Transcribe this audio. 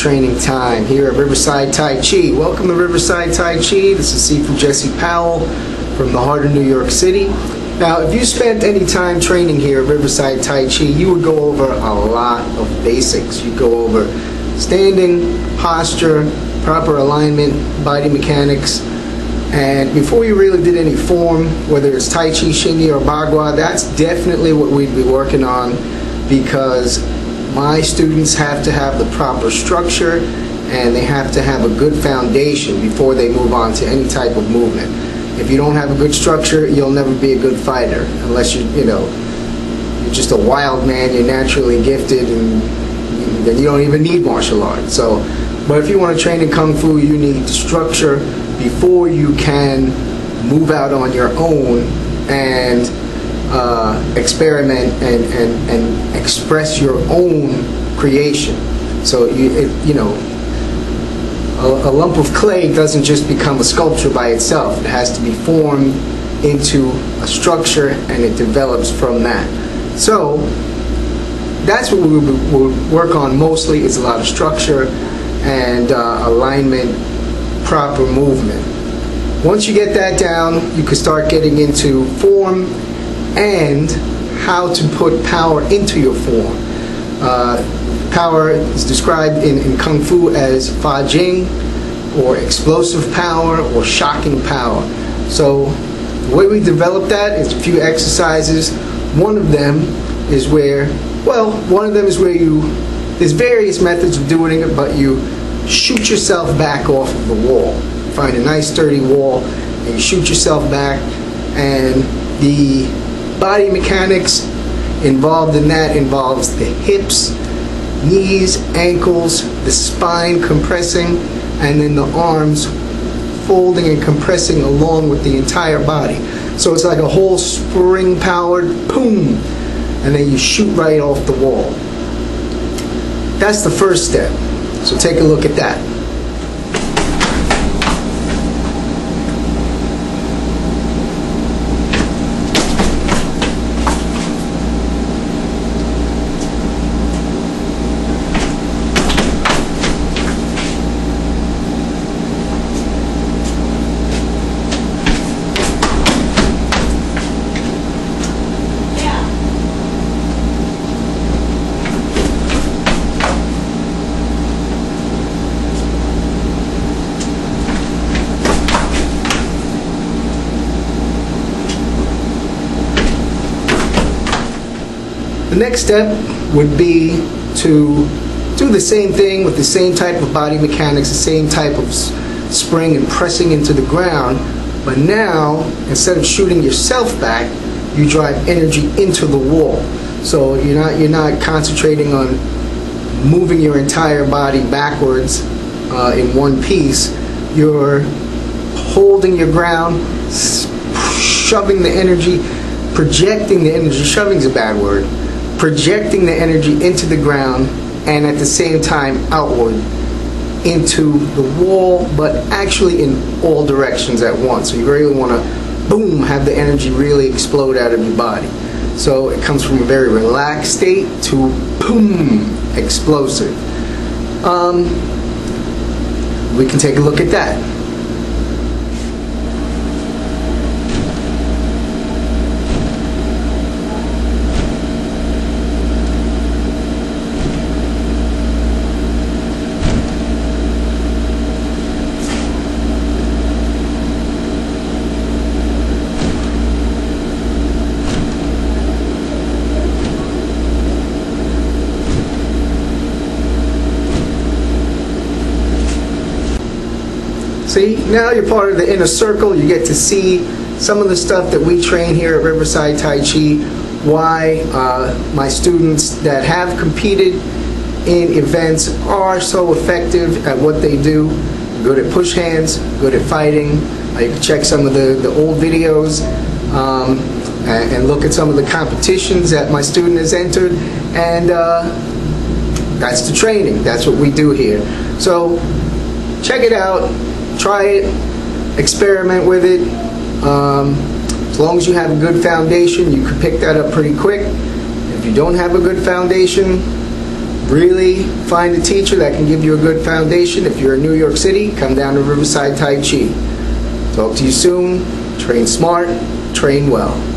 training time here at Riverside Tai Chi. Welcome to Riverside Tai Chi. This is Sifu Jesse Powell from the heart of New York City. Now, if you spent any time training here at Riverside Tai Chi, you would go over a lot of basics. You'd go over standing, posture, proper alignment, body mechanics, and before you really did any form, whether it's Tai Chi, hsing-i, or Bagua, that's definitely what we'd be working on, because my students have to have the proper structure and they have to have a good foundation before they move on to any type of movement. If you don't have a good structure, you'll never be a good fighter, unless you're just a wild man, you're naturally gifted, and then you don't even need martial arts. But if you want to train in Kung Fu, you need structure before you can move out on your own and experiment and express your own creation. So a lump of clay doesn't just become a sculpture by itself. It has to be formed into a structure, and it develops from that. So that's what we will work on mostly, is a lot of structure and alignment, proper movement. Once you get that down, you can start getting into form and how to put power into your form. Power is described in Kung Fu as Fa Jing, or explosive power, or shocking power. So the way we develop that is a few exercises. One of them is where there's various methods of doing it, but you shoot yourself back off of the wall. Find a nice sturdy wall and you shoot yourself back, and the body mechanics involved in that involves the hips, knees, ankles, the spine compressing, and then the arms folding and compressing along with the entire body. So it's like a whole spring-powered boom, and then you shoot right off the wall. That's the first step. So take a look at that. The next step would be to do the same thing with the same type of body mechanics, the same type of spring and pressing into the ground, but now instead of shooting yourself back, you drive energy into the wall. So you're not concentrating on moving your entire body backwards in one piece. You're holding your ground, shoving the energy, projecting the energy. Shoving's a bad word. Projecting the energy into the ground, and at the same time outward into the wall, but actually in all directions at once. So you really want to, boom, have the energy really explode out of your body. So it comes from a very relaxed state to boom, explosive. We can take a look at that. See, now you're part of the inner circle. You get to see some of the stuff that we train here at Riverside Tai Chi, why my students that have competed in events are so effective at what they do. Good at push hands, good at fighting. You can check some of the old videos and look at some of the competitions that my student has entered, and that's the training. That's what we do here. So check it out. Try it, experiment with it. As long as you have a good foundation, you can pick that up pretty quick. If you don't have a good foundation, really find a teacher that can give you a good foundation. If you're in New York City, come down to Riverside Tai Chi. Talk to you soon. Train smart, train well.